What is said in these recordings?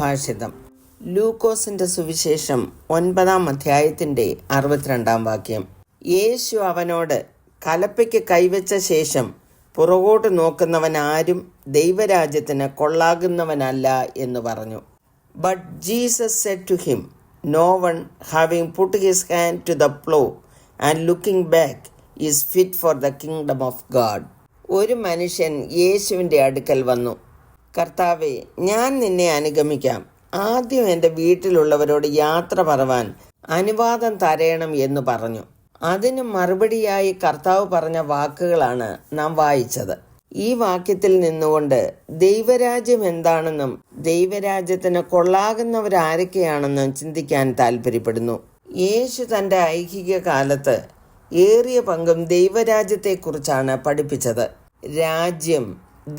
സുഭാഷിതം. ലൂക്കോസിന്റെ സുവിശേഷം 9-ാം അധ്യായത്തിന്റെ 62-ാം വാക്യം. യേശു അവനോട്, കലപ്പയ്ക്ക് കൈവച്ച ശേഷം പുറകോട്ട് നോക്കുന്നവൻ ആരും ദൈവരാജ്യത്തിന് കൊള്ളാകുന്നവനല്ല എന്ന് പറഞ്ഞു. But Jesus said to him, No one, having put his hand to the plow and looking back, is fit for the kingdom of God. ഒരു മനുഷ്യൻ യേശുവിൻ്റെ അടുക്കൽ വന്നു. കർത്താവേ, ഞാൻ നിന്നെ അനുഗമിക്കാം. ആദ്യം എൻ്റെ വീട്ടിലുള്ളവരോട് യാത്ര പറവാൻ അനുവാദം തരയണം എന്ന് പറഞ്ഞു. അതിന് മറുപടിയായി കർത്താവ് പറഞ്ഞ വാക്കുകളാണ് നാം വായിച്ചത്. ഈ വാക്യത്തിൽ നിന്നുകൊണ്ട് ദൈവരാജ്യം എന്താണെന്നും ദൈവരാജ്യത്തിന് കൊള്ളാകുന്നവരാരൊക്കെയാണെന്നും ചിന്തിക്കാൻ താല്പര്യപ്പെടുന്നു. യേശു തൻ്റെ ഐഹിക കാലത്ത് ഏറിയ പങ്കും ദൈവരാജ്യത്തെക്കുറിച്ചാണ് പഠിപ്പിച്ചത്. രാജ്യം,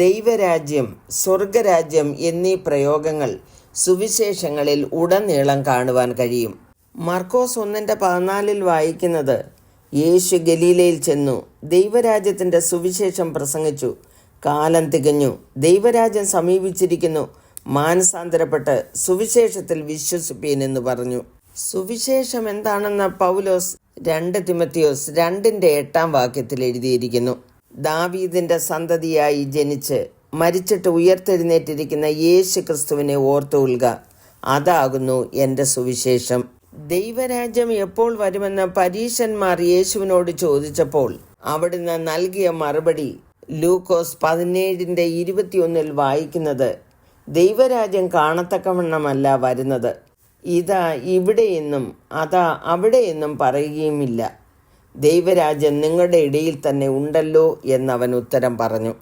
ദൈവരാജ്യം, സ്വർഗരാജ്യം എന്നീ പ്രയോഗങ്ങൾ സുവിശേഷങ്ങളിൽ ഉടനീളം കാണുവാൻ കഴിയും. മർക്കോസ് 1:14 വായിക്കുന്നത്, യേശു ഗലീലയിൽ ചെന്നു ദൈവരാജ്യത്തിൻ്റെ സുവിശേഷം പ്രസംഗിച്ചു. കാലം തികഞ്ഞു, ദൈവരാജ്യം സമീപിച്ചിരിക്കുന്നു, മാനസാന്തരപ്പെട്ട് സുവിശേഷത്തിൽ വിശ്വസിപ്പീൻ എന്ന് പറഞ്ഞു. സുവിശേഷം എന്താണെന്ന് പൗലോസ് 2 തിമോഥെയോസ് 2:8 വാക്യത്തിൽ എഴുതിയിരിക്കുന്നു. ദാവീദിന്റെ സന്തതിയായി ജനിച്ച് മരിച്ചിട്ട് ഉയർത്തെഴുന്നേറ്റിരിക്കുന്ന യേശു ക്രിസ്തുവിനെ ഓർത്തുകൊള്ളുക, അതാകുന്നു എൻ്റെ സുവിശേഷം. ദൈവരാജ്യം എപ്പോൾ വരുമെന്ന് പരീശന്മാർ യേശുവിനോട് ചോദിച്ചപ്പോൾ അവിടുന്ന് നൽകിയ മറുപടി ലൂക്കോസ് 17:21 വായിക്കുന്നത്, ദൈവരാജ്യം കാണത്തക്കവണ്ണമല്ല വരുന്നത്, ഇതാ ഇവിടെയെന്നും അതാ അവിടെയെന്നും പറയുകയുമില്ല, ദൈവരാജ്യം നിങ്ങളുടെ ഇടയിൽ തന്നെ ഉണ്ടല്ലോ എന്നവൻ ഉത്തരം പറഞ്ഞു.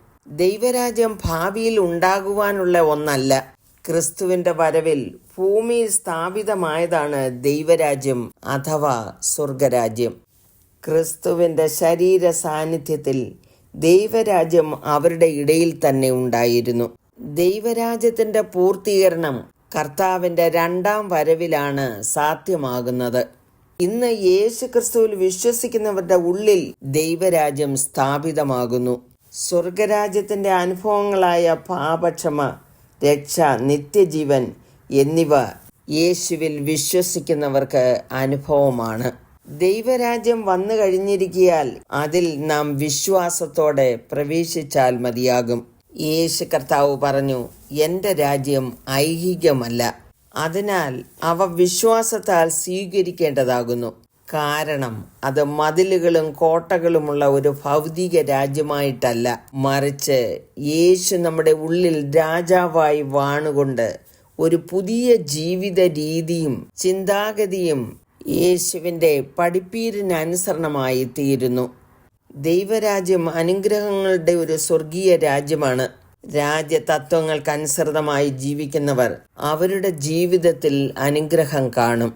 ദൈവരാജ്യം ഭാവിയിൽ ഉണ്ടാകുവാനുള്ള ഒന്നല്ല. ക്രിസ്തുവിന്റെ വരവിൽ ഭൂമിയിൽ സ്ഥാപിതമായതാണ് ദൈവരാജ്യം അഥവാ സ്വർഗരാജ്യം. ക്രിസ്തുവിന്റെ ശരീര സാന്നിധ്യത്തിൽ ദൈവരാജ്യം അവരുടെ ഇടയിൽ തന്നെ ഉണ്ടായിരുന്നു. ദൈവരാജ്യത്തിന്റെ പൂർത്തീകരണം കർത്താവിന്റെ 2-ാം വരവിലാണ് സാധ്യമാകുന്നത്. ഇന്ന് യേശു ക്രിസ്തുവിൽ വിശ്വസിക്കുന്നവരുടെ ഉള്ളിൽ ദൈവരാജ്യം സ്ഥാപിതമാകുന്നു. സ്വർഗരാജ്യത്തിന്റെ അനുഭവങ്ങളായ പാപക്ഷമ, രക്ഷ, നിത്യജീവൻ എന്നിവ യേശുവിൽ വിശ്വസിക്കുന്നവർക്ക് അനുഭവമാണ്. ദൈവരാജ്യം വന്നു കഴിഞ്ഞിരിക്കിയാൽ അതിൽ നാം വിശ്വാസത്തോടെ പ്രവേശിച്ചാൽ മതിയാകും. യേശു കർത്താവ് പറഞ്ഞു, എൻ്റെ രാജ്യം ഐഹികമല്ല, അതിനാൽ അവ വിശ്വാസത്താൽ സ്വീകരിക്കേണ്ടതാകുന്നു. കാരണം അത് മതിലുകളും കോട്ടകളുമുള്ള ഒരു ഭൗതിക രാജ്യമായിട്ടല്ല, മറിച്ച് യേശു നമ്മുടെ ഉള്ളിൽ രാജാവായി വാണുകൊണ്ട് ഒരു പുതിയ ജീവിത രീതിയും ചിന്താഗതിയും യേശുവിൻ്റെ പഠിപ്പീരിനനുസരണമായി തീരുന്നു. ദൈവരാജ്യം അനുഗ്രഹങ്ങളുടെ ഒരു സ്വർഗീയ രാജ്യമാണ്. രാജ്യതത്വങ്ങൾക്കനുസൃതമായി ജീവിക്കുന്നവർ അവരുടെ ജീവിതത്തിൽ അനുഗ്രഹം കാണും.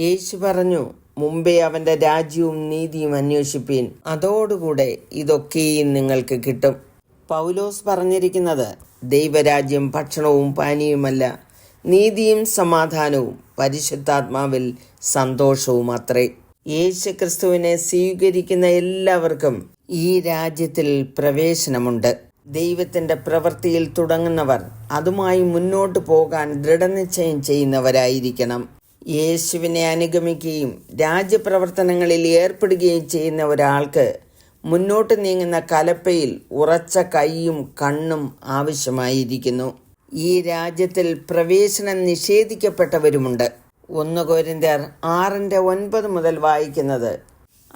യേശു പറഞ്ഞു, മുമ്പേ അവന്റെ രാജ്യവും നീതിയും അന്വേഷിപ്പീൻ, അതോടുകൂടെ ഇതൊക്കെയും നിങ്ങൾക്ക് കിട്ടും. പൗലോസ് പറഞ്ഞിരിക്കുന്നത്, ദൈവരാജ്യം ഭക്ഷണവും പാനീയവുമല്ല, നീതിയും സമാധാനവും പരിശുദ്ധാത്മാവിൽ സന്തോഷവും അത്രേ. യേശു ക്രിസ്തുവിനെ സ്വീകരിക്കുന്ന എല്ലാവർക്കും ഈ രാജ്യത്തിൽ പ്രവേശനമുണ്ട്. ദൈവത്തിന്റെ പ്രവൃത്തിയിൽ തുടങ്ങുന്നവർ അതുമായി മുന്നോട്ട് പോകാൻ ദൃഢനിശ്ചയം ചെയ്യുന്നവരായിരിക്കണം. യേശുവിനെ അനുഗമിക്കുകയും രാജ്യപ്രവർത്തനങ്ങളിൽ ഏർപ്പെടുകയും ചെയ്യുന്ന ഒരാൾക്ക് മുന്നോട്ട് നീങ്ങുന്ന കലപ്പയിൽ ഉറച്ച കൈയും കണ്ണും ആവശ്യമായിരിക്കുന്നു. ഈ രാജ്യത്തിൽ പ്രവേശനം നിഷേധിക്കപ്പെട്ടവരുമുണ്ട്. 1 കൊരിന്ത്യർ 6:9 മുതൽ വായിക്കുന്നത്,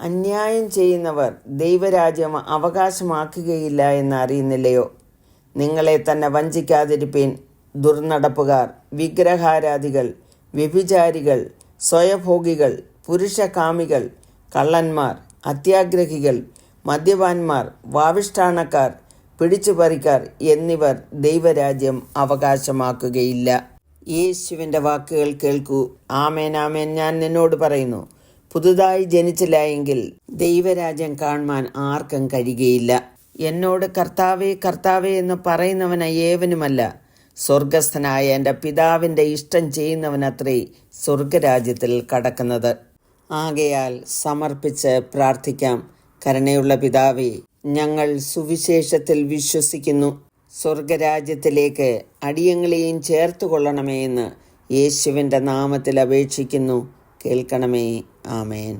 അന്യായം ചെയ്യുന്നവർ ദൈവരാജ്യം അവകാശമാക്കുകയില്ല എന്ന് അറിയുന്നില്ലയോ? നിങ്ങളെ തന്നെ വഞ്ചിക്കാതിരിപ്പീൻ. ദുർനടപ്പുകാർ, വിഗ്രഹാരാധികൾ, വ്യഭിചാരികൾ, സ്വയഭോഗികൾ, പുരുഷകാമികൾ, കള്ളന്മാർ, അത്യാഗ്രഹികൾ, മദ്യപാന്മാർ, വാവിഷ്ഠാണക്കാർ, പിടിച്ചുപറിക്കാർ എന്നിവർ ദൈവരാജ്യം അവകാശമാക്കുകയില്ല. യേശുവിൻ്റെ വാക്കുകൾ കേൾക്കൂ. ആമേൻ, ആമേൻ, ഞാൻ നിന്നോട് പറയുന്നു, പുതുതായി ജനിച്ചില്ല എങ്കിൽ ദൈവരാജ്യം കാണുവാൻ ആർക്കും കഴിയുകയില്ല. എന്നോട് കർത്താവേ കർത്താവേ എന്ന് പറയുന്നവന ഏവനുമല്ല, സ്വർഗസ്ഥനായ എൻ്റെ പിതാവിൻ്റെ ഇഷ്ടം ചെയ്യുന്നവനത്രേ സ്വർഗരാജ്യത്തിൽ കടക്കുന്നത്. ആകയാൽ സമർപ്പിച്ച് പ്രാർത്ഥിക്കാം. കരുണയുള്ള പിതാവേ, ഞങ്ങൾ സുവിശേഷത്തിൽ വിശ്വസിക്കുന്നു. സ്വർഗരാജ്യത്തിലേക്ക് അടിയങ്ങളെയും ചേർത്ത് കൊള്ളണമേ എന്ന് യേശുവിൻ്റെ നാമത്തിൽ അപേക്ഷിക്കുന്നു. കേൾക്കണമേ. ആമേൻ.